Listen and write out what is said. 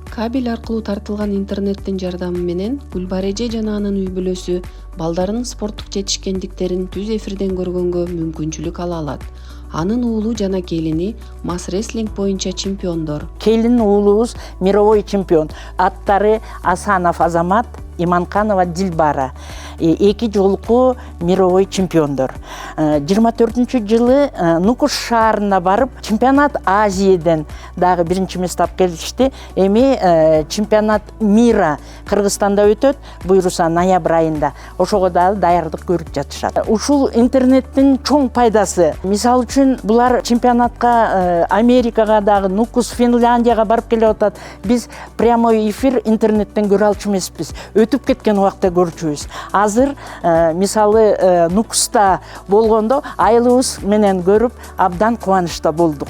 Кабель аркылуу тартылган интернеттин жардамы менен Гүлбареже жана анын үй-бүлөсү балдарынын спорттук жетишкендиктерин түз эфирден көргөнгө мүмкүнчүлүк ала алат. Анын уулу жана келини масс рестлинг боюнча чемпиондор. Келин уулубуз мировой чемпион. Аттары Асанов Азамат, Иманканова Дилбара. Эки жолку мировой чемпиондор. 24-жылы Нукус шаарына барып, чемпионат Азияден дагы биринчи место алып келишти. Эми чемпионат мира Кыргызстанда өтөт, буйруса ноябрь айында. Ошого дагы даярдык көрүп жатышат. Ушул интернеттин чоң пайдасы. Мисалы үчүн булар чемпионатка Америкага дагы, Нукус, Финляндияга барып келип атат. Биз прямой эфир интернеттен көрө алчу эмеспиз. Өтүп кеткен убакта көрчүбүз. Азыр мисалы Нукуста болгондо айылыбыз менен көрүп абдан кубанычта болдук.